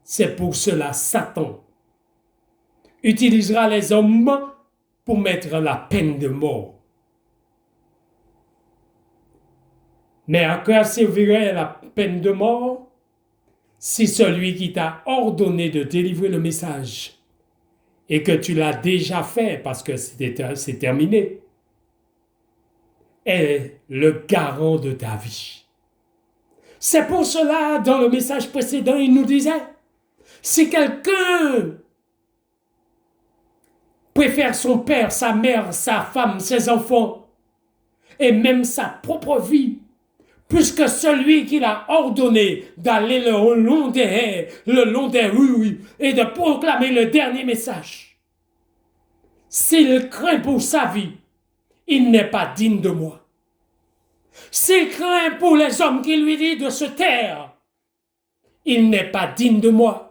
C'est pour cela Satan utilisera les hommes pour mettre la peine de mort. Mais à quoi servirait la peine de mort si celui qui t'a ordonné de délivrer le message et que tu l'as déjà fait parce que c'est terminé est le garant de ta vie? C'est pour cela, dans le message précédent, il nous disait, si quelqu'un préfère son père, sa mère, sa femme, ses enfants, et même sa propre vie, puisque celui qui l'a ordonné d'aller le long des haies, le long des rues, et de proclamer le dernier message, s'il craint pour sa vie, il n'est pas digne de moi. S'il craint pour les hommes qui lui disent de se taire, il n'est pas digne de moi.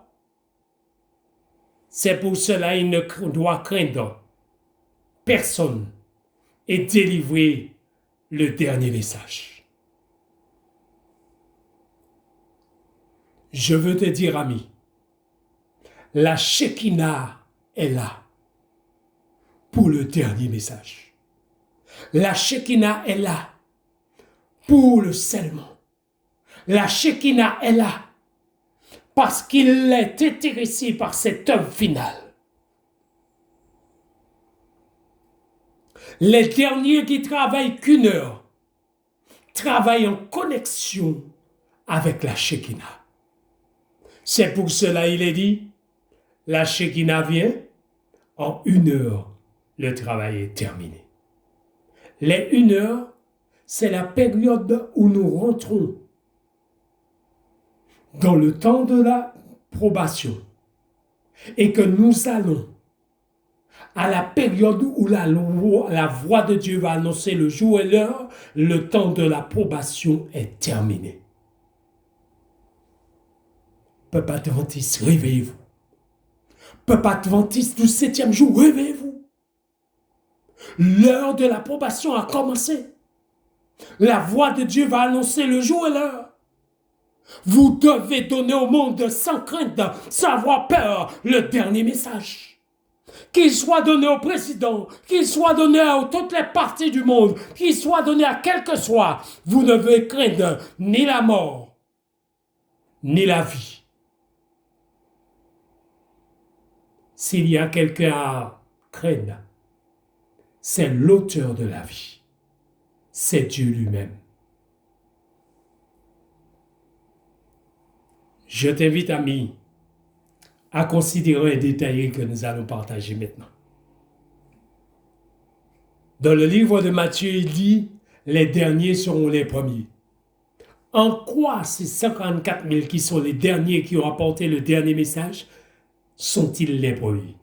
C'est pour cela qu'il ne doit craindre personne et délivrer le dernier message. Je veux te dire, ami, la Shekinah est là pour le dernier message. La Shekinah est là pour le scellement. La Shekinah est là parce qu'il est intéressé par cette œuvre finale. Les derniers qui travaillent qu'une heure travaillent en connexion avec la Shekinah. C'est pour cela qu'il est dit, la Shekinah vient, en 1 heure, le travail est terminé. Les 1 heure, c'est la période où nous rentrons dans le temps de la probation et que nous allons à la période où la voix de Dieu va annoncer le jour et l'heure, le temps de la probation est terminé. Peuple adventiste, réveillez-vous. Peuple adventiste du 7e jour, réveillez-vous. L'heure de la probation a commencé. La voix de Dieu va annoncer le jour et l'heure. Vous devez donner au monde sans crainte, sans avoir peur, le dernier message. Qu'il soit donné au président, qu'il soit donné à toutes les parties du monde, qu'il soit donné à quel que soit, vous ne devez craindre ni la mort, ni la vie. S'il y a quelqu'un à craindre, c'est l'auteur de la vie. C'est Dieu lui-même. Je t'invite, ami, à considérer un détail que nous allons partager maintenant. Dans le livre de Matthieu, il dit « Les derniers seront les premiers ». En quoi ces 54 000 qui sont les derniers qui ont apporté le dernier message sont-ils les premiers?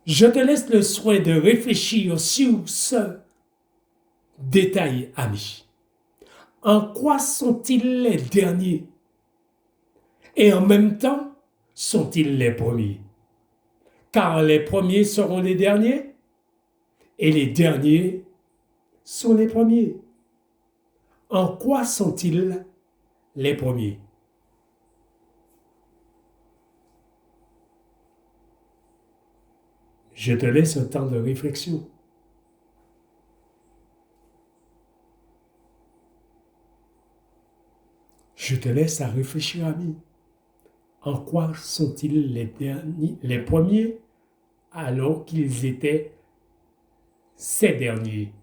Je te laisse le soin de réfléchir sur ce détail, ami. En quoi sont-ils les derniers? Et en même temps, sont-ils les premiers? Car les premiers seront les derniers et les derniers sont les premiers. En quoi sont-ils les premiers? Je te laisse un temps de réflexion. Je te laisse à réfléchir, ami. En quoi sont-ils les premiers alors qu'ils étaient ces derniers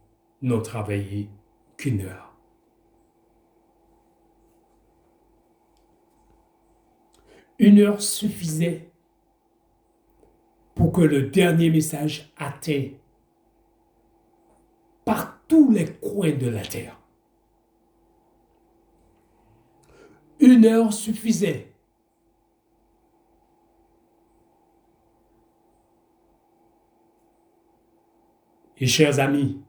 n'ont travaillé qu'1 heure? Une heure suffisait pour que le dernier message atteigne par tous les coins de la terre. 1 heure suffisait Et chers amis,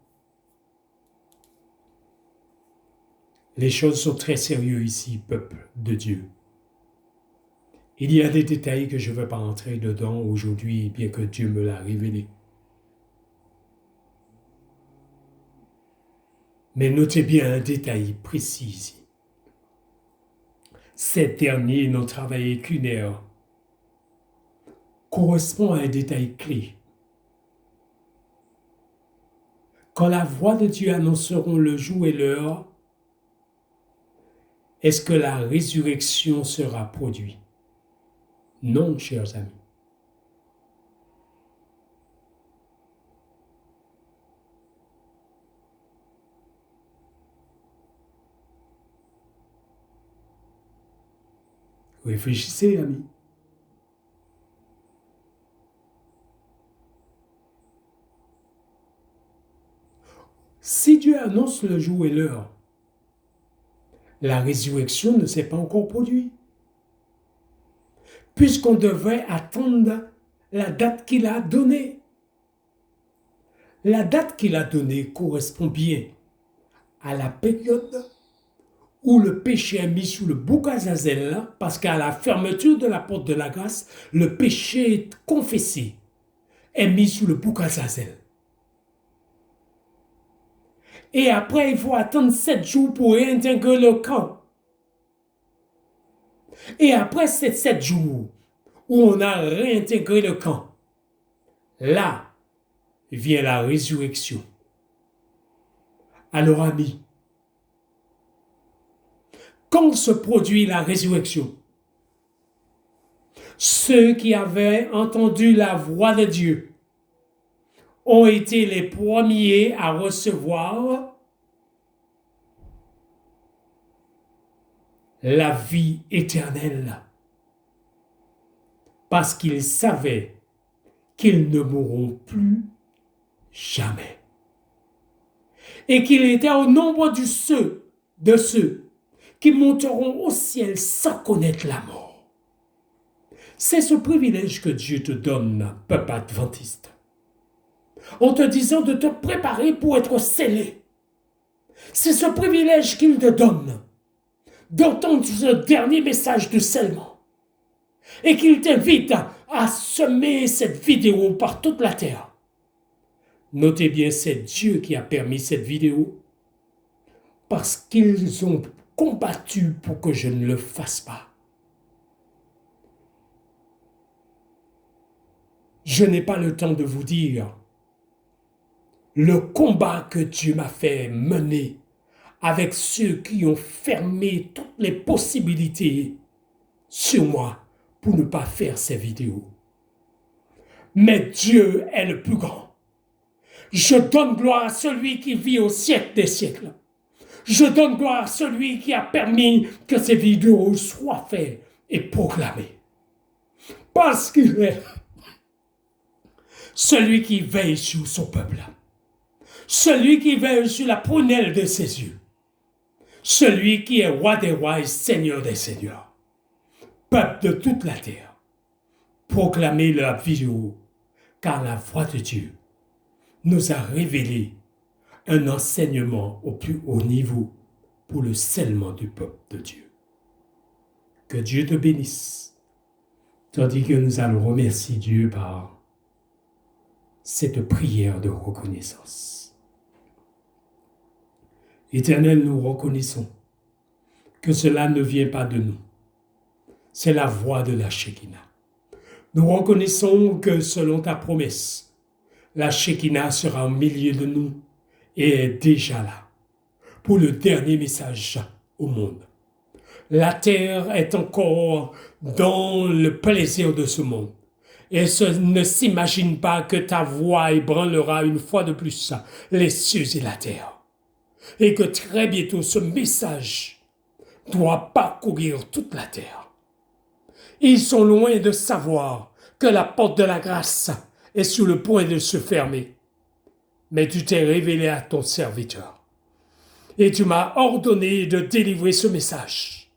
les choses sont très sérieuses ici, peuple de Dieu. Il y a des détails que je ne veux pas entrer dedans aujourd'hui, bien que Dieu me l'a révélé. Mais notez bien un détail précis ici. Ces derniers n'ont travaillé qu'une heure. Correspond à un détail clé. Quand la voix de Dieu annonceront le jour et l'heure, est-ce que la résurrection sera produite? Non, chers amis. Réfléchissez, amis. Si Dieu annonce le jour et l'heure, la résurrection ne s'est pas encore produite. Puisqu'on devrait attendre la date qu'il a donnée. La date qu'il a donnée correspond bien à la période où le péché est mis sous le bouc à Azazel, parce qu'à la fermeture de la porte de la grâce, le péché confessé est mis sous le bouc à Azazel. Et après, il faut attendre 7 jours pour réintégrer le camp. Et après ces 7 jours où on a réintégré le camp, là vient la résurrection. Alors, amis, quand se produit la résurrection, ceux qui avaient entendu la voix de Dieu ont été les premiers à recevoir la vie éternelle, parce qu'ils savaient qu'ils ne mourront plus jamais, et qu'il était au nombre de ceux qui monteront au ciel sans connaître la mort. C'est ce privilège que Dieu te donne, peuple adventiste, en te disant de te préparer pour être scellé. C'est ce privilège qu'il te donne d'entendre ce dernier message de scellement, et qu'il t'invite à semer cette vidéo par toute la terre. Notez bien, c'est Dieu qui a permis cette vidéo, parce qu'ils ont combattu pour que je ne le fasse pas. Je n'ai pas le temps de vous dire le combat que Dieu m'a fait mener avec ceux qui ont fermé toutes les possibilités sur moi pour ne pas faire ces vidéos. Mais Dieu est le plus grand. Je donne gloire à celui qui vit au siècle des siècles. Je donne gloire à celui qui a permis que ces vidéos soient faites et proclamées. Parce qu'il est celui qui veille sur son peuple. Celui qui veille sur la prunelle de ses yeux. Celui qui est roi des rois et seigneur des seigneurs. Peuple de toute la terre. Proclamez la vidéo, car la voix de Dieu nous a révélé un enseignement au plus haut niveau pour le scellement du peuple de Dieu. Que Dieu te bénisse, tandis que nous allons remercier Dieu par cette prière de reconnaissance. Éternel, nous reconnaissons que cela ne vient pas de nous. C'est la voix de la Shekinah. Nous reconnaissons que selon ta promesse, la Shekinah sera au milieu de nous et est déjà là pour le dernier message au monde. La terre est encore dans le plaisir de ce monde. Et ne s'imagine pas que ta voix ébranlera une fois de plus les cieux et la terre. Et que très bientôt ce message doit parcourir toute la terre. Ils sont loin de savoir que la porte de la grâce est sur le point de se fermer. Mais tu t'es révélé à ton serviteur. Et tu m'as ordonné de délivrer ce message.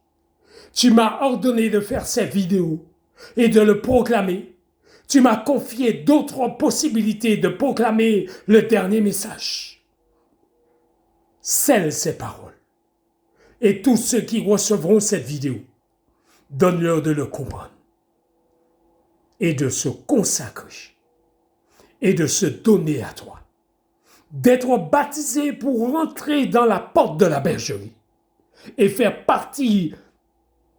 Tu m'as ordonné de faire ces vidéos et de le proclamer. Tu m'as confié d'autres possibilités de proclamer le dernier message. Scelle ces paroles. Et tous ceux qui recevront cette vidéo, donne-leur de le comprendre et de se consacrer et de se donner à toi. D'être baptisé pour rentrer dans la porte de la bergerie et faire partie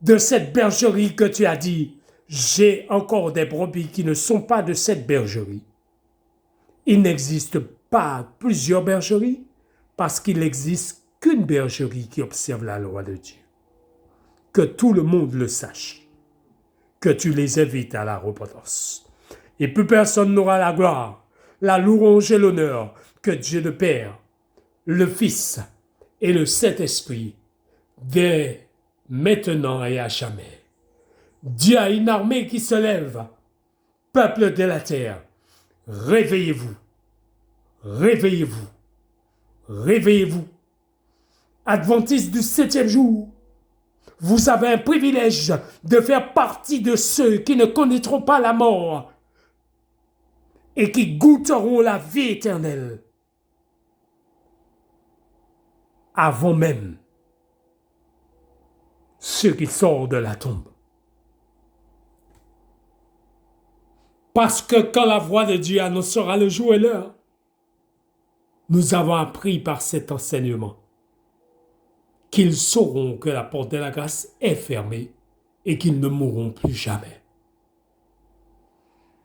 de cette bergerie que tu as dit, j'ai encore des brebis qui ne sont pas de cette bergerie. Il n'existe pas plusieurs bergeries parce qu'il n'existe qu'une bergerie qui observe la loi de Dieu. Que tout le monde le sache, que tu les invites à la repentance. Et plus personne n'aura la gloire, la louange et l'honneur que Dieu le Père, le Fils et le Saint-Esprit, dès maintenant et à jamais. Dieu a une armée qui se lève. Peuple de la terre, réveillez-vous, réveillez-vous, réveillez-vous. Adventistes du 7e jour, vous avez un privilège de faire partie de ceux qui ne connaîtront pas la mort et qui goûteront la vie éternelle avant même ceux qui sortent de la tombe. Parce que quand la voix de Dieu annoncera le jour et l'heure, nous avons appris par cet enseignement qu'ils sauront que la porte de la grâce est fermée et qu'ils ne mourront plus jamais.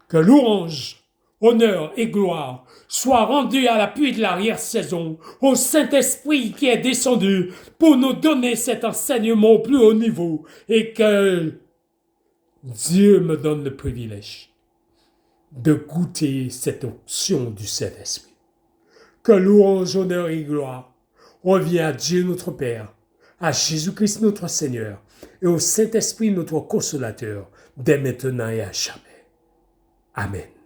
Que louange, honneur et gloire soient rendus à l'appui de l'arrière-saison au Saint-Esprit qui est descendu pour nous donner cet enseignement au plus haut niveau et que Dieu me donne le privilège de goûter cette onction du Saint-Esprit. Que louange, honneur et gloire revient à Dieu notre Père, à Jésus-Christ notre Seigneur et au Saint-Esprit notre Consolateur, dès maintenant et à jamais. Amen.